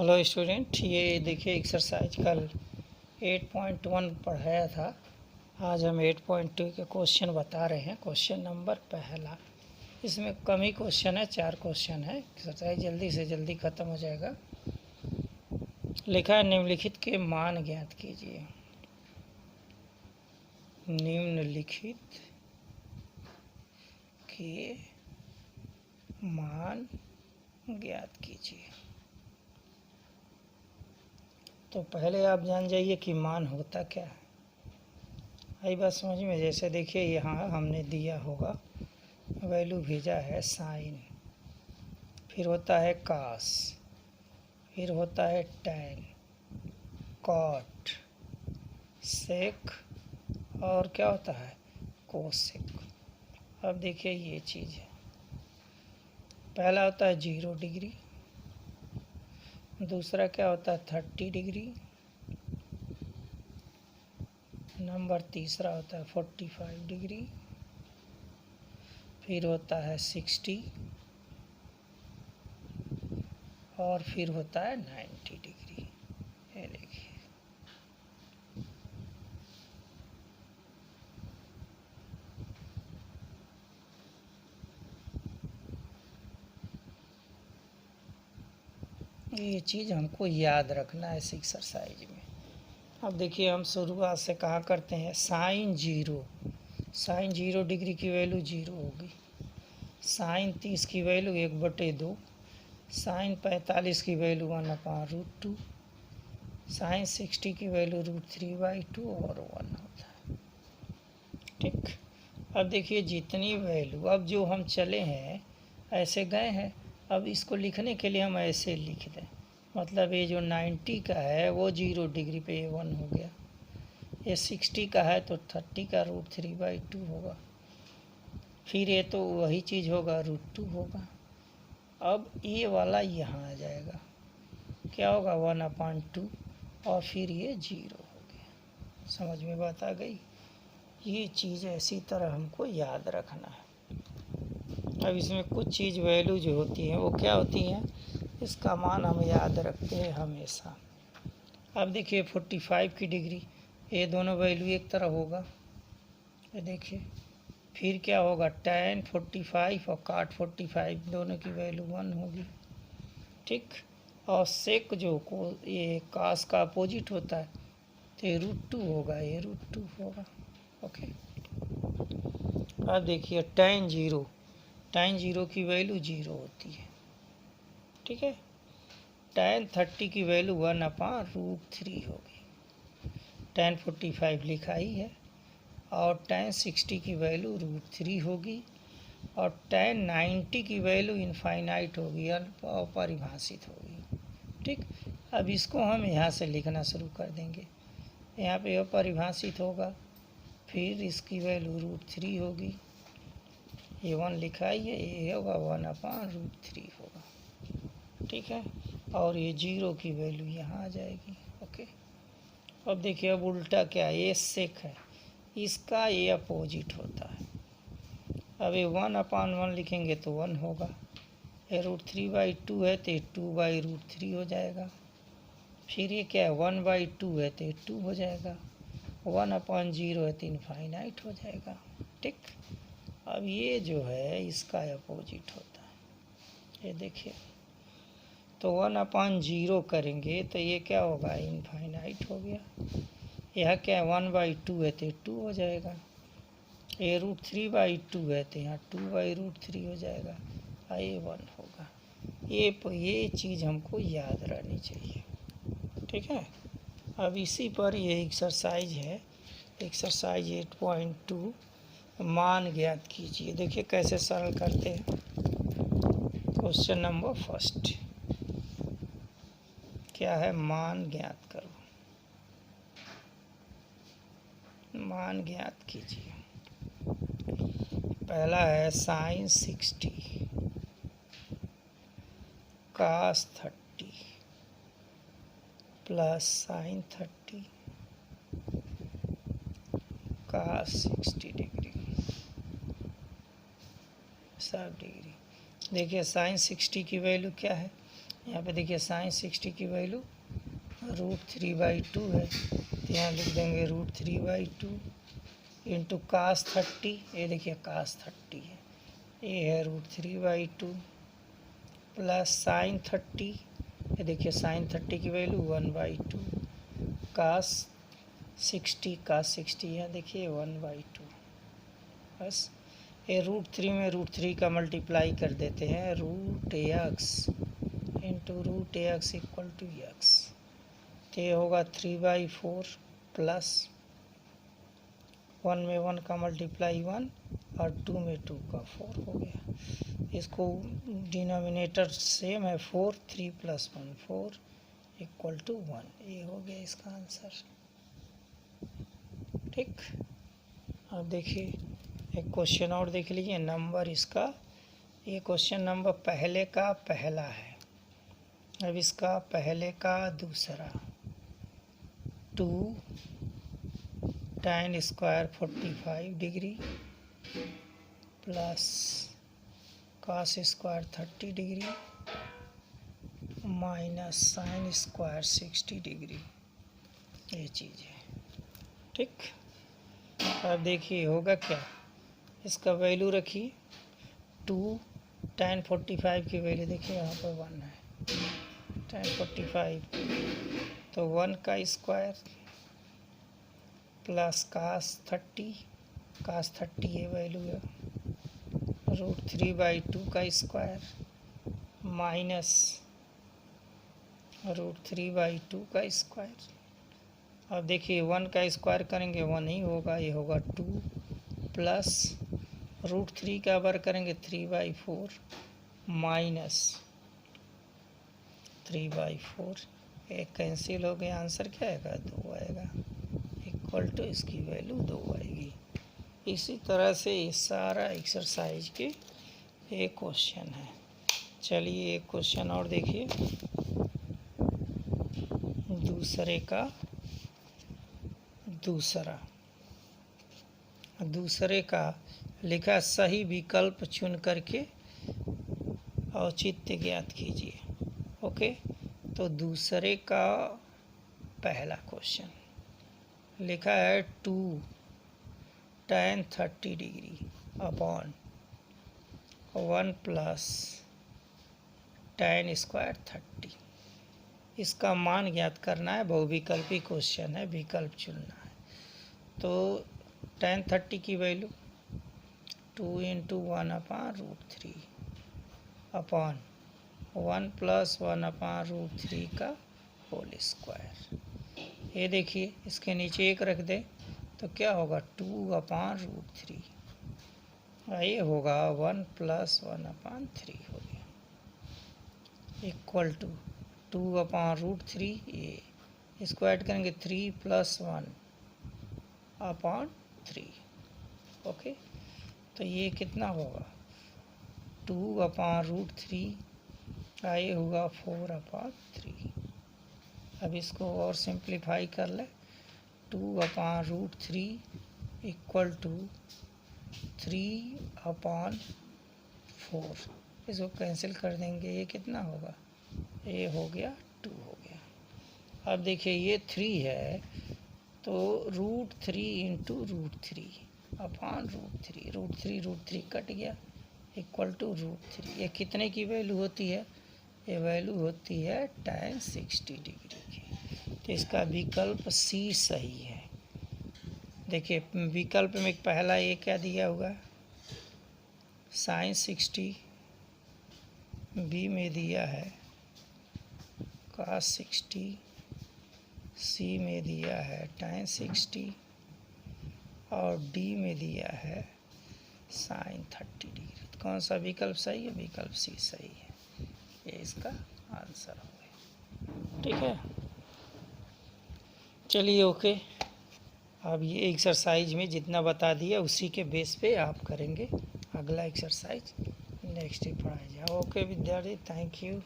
Hello student, ये देखिए exercise कल 8.1 पढ़ाया था। आज हम 8.2 के क्वेश्चन बता रहे हैं। क्वेश्चन नंबर पहला, इसमें कम ही क्वेश्चन है, 4 क्वेश्चन है। एक्सरसाइज जल्दी से जल्दी ख़त्म हो जाएगा। लिखा है निम्नलिखित के मान ज्ञात कीजिए। निम्नलिखित के मान ज्ञात कीजिए। तो पहले आप जान जाइए कि मान होता क्या है। आई बात समझ में? जैसे देखिए यहाँ हमने दिया होगा, वैल्यू भेजा है साइन, फिर होता है कास, फिर होता है टैन, कॉट, सेक और क्या होता है कोसेक। अब देखिए ये चीज़ है। पहला होता है 0 डिग्री, दूसरा क्या होता है 30 डिग्री, नंबर तीसरा होता है 45 डिग्री, फिर होता है 60 और फिर होता है 90 डिग्री। ये देखिए, ये चीज़ हमको याद रखना है इस एक्सरसाइज में। अब देखिए हम शुरुआत से कहा करते हैं साइन 0 डिग्री की वैल्यू 0 होगी। साइन 30 की वैल्यू 1/2, साइन 45 की वैल्यू 1/√2, साइन 60 की वैल्यू √3/2 और 1 होता है। ठीक। अब देखिए जितनी वैल्यू, अब जो हम चले हैं ऐसे गए हैं, अब इसको लिखने के लिए हम ऐसे लिख दें। मतलब ये जो 90 का है वो 0 डिग्री पे 1 हो गया, ये 60 का है तो 30 का √3/2 होगा, फिर ये तो वही चीज़ होगा √2 होगा। अब ये वाला यहाँ आ जाएगा, क्या होगा 1/2 और फिर ये 0 हो गया। समझ में बात आ गई? ये चीज़ ऐसी तरह हमको याद रखना है। अब इसमें कुछ चीज़ वैल्यू जो होती हैं वो क्या होती हैं, इसका मान हम याद रखते हैं हमेशा। अब देखिए 45 की डिग्री, ये दोनों वैल्यू एक तरह होगा। ये देखिए फिर क्या होगा tan 45 और cot 45, दोनों की वैल्यू 1 होगी। ठीक। और सेक जो को ये कास का अपोजिट होता है तो ये √2 होगा, ये √2 होगा। ओके। अब देखिए tan 0 की वैल्यू 0 होती है। ठीक है। tan 30 की वैल्यू 1/√3 होगी। tan 45 लिखा ही है। और tan 60 की वैल्यू √3 होगी। और tan 90 की वैल्यू इनफाइनाइट होगी, अपरिभाषित होगी। ठीक। अब इसको हम यहाँ से लिखना शुरू कर देंगे। यहाँ पे अपरिभाषित होगा, फिर इसकी वैल्यू √3 होगी। ये 1 लिखा ही है, ये होगा 1/√3 होगा। ठीक है। और ये 0 की वैल्यू यहाँ आ जाएगी। ओके। अब देखिए अब उल्टा क्या है, ये सेक है, इसका ये अपोजिट होता है। अब ये 1/1 लिखेंगे तो 1 होगा, ये √3/2 है तो ये 2/√3 हो जाएगा। फिर ये क्या है 1/2 है तो ये 2 हो जाएगा, 1/0 है तो इनफाइनाइट हो जाएगा। ठीक। अब ये जो है इसका अपोजिट होता है। ये देखिए तो 1/0 करेंगे तो ये क्या होगा इनफाइनाइट हो गया। यह क्या है 1/2 है तो 2 हो जाएगा, ये √3/2 है तो यहाँ 2/√3 हो जाएगा, ये 1 होगा। ये चीज़ हमको याद रहनी चाहिए। ठीक है। अब इसी पर ये एक्सरसाइज है, एक्सरसाइज 8.2 मान ज्ञात कीजिए। देखिए कैसे सरल करते हैं। क्वेश्चन नंबर फर्स्ट क्या है, मान ज्ञात करो, मान ज्ञात कीजिए। पहला है साइन 60 कास 30 प्लस साइन 30 कास 60 डिग्री 60 डिग्री। देखिए साइन 60 की वैल्यू क्या है, यहाँ पे देखिए साइन 60 की वैल्यू √3/2 है, तो यहाँ लिख देंगे √3/2 इंटू कास 30, ये देखिए कास 30 है, ये है √3/2 प्लस साइन 30, ये देखिए साइन 30 की वैल्यू 1/2 कास 60 यहाँ देखिए 1/2। बस ये √3 में √3 का मल्टीप्लाई कर देते हैं, √x into √x equal to x, तो ये होगा 3/4 प्लस 1 में 1 का मल्टीप्लाई 1 और 2 में 2 का 4 हो गया। इसको डिनोमिनेटर सेम है 4, 3 + 1 4 इक्वल टू 1, ये हो गया इसका आंसर। ठीक, अब देखिए एक क्वेश्चन और देख लीजिए, नंबर इसका, ये क्वेश्चन नंबर पहले का पहला है, अब इसका पहले का दूसरा। 2 tan square 45 degree plus cos square 30 degree minus sine square 60 degree, ये चीज़ है। ठीक, अब देखिए होगा क्या, इसका वैल्यू रखिए 2 tan 45 की वैल्यू देखिए यहाँ पर 1 है, tan 45 तो 1 का स्क्वायर प्लस कास 30 ये वैल्यू है, √3/2 का स्क्वायर माइनस √3/2 का स्क्वायर। अब देखिए 1 का स्क्वायर करेंगे 1 ही होगा, ये होगा 2 प्लस √3 का बार करेंगे 3/4 माइनस 3/4, एक कैंसिल हो गया, आंसर क्या आएगा 2 आएगा, इक्वल टू इसकी वैल्यू 2 आएगी। इसी तरह से ये सारा एक्सरसाइज के एक क्वेश्चन है। चलिए एक क्वेश्चन और देखिए, दूसरे का लिखा सही विकल्प चुन करके औचित्य ज्ञात कीजिए। ओके, तो दूसरे का पहला क्वेश्चन लिखा है 2 tan 30 degree upon 1 plus tan square 30, इसका मान ज्ञात करना है, बहुविकल्पी क्वेश्चन है, विकल्प चुनना है। तो tan 30 की वैल्यू 2 × 1/√3 अपॉन 1 + 1/√3 का होल स्क्वायर। ये देखिए इसके नीचे एक रख दे तो क्या होगा 2/√3, ये होगा 1 + 1/3 हो गया, इक्वल टू 2/√3, ये स्क्वायर करेंगे 3 + 1/3। ओके, तो ये कितना होगा 2/√3, ये होगा 4/3। अब इसको और सिंप्लीफाई कर ले, 2/√3 इक्वल टू 3/4, इसको कैंसिल कर देंगे, ये कितना होगा, ये हो गया 2 हो गया। अब देखिए ये 3 है तो √3 × √3/√3, √3 कट गया, इक्वल टू √3, ये कितने की वैल्यू होती है, ये वैल्यू होती है tan 60 डिग्री की। तो इसका विकल्प सी सही है। देखिए विकल्प में पहला ये क्या दिया हुआ, साइन 60, बी में दिया है cos 60, सी में दिया है tan 60 और डी में दिया है साइन 30 डिग्री। तो कौन सा विकल्प सही है, विकल्प सी सही है, ये इसका आंसर हो गया। ठीक है, चलिए ओके, अब ये एक्सरसाइज में जितना बता दिया उसी के बेस पे आप करेंगे, अगला एक्सरसाइज नेक्स्ट डे पढ़ाया जाए। ओके विद्यार्थी, थैंक यू।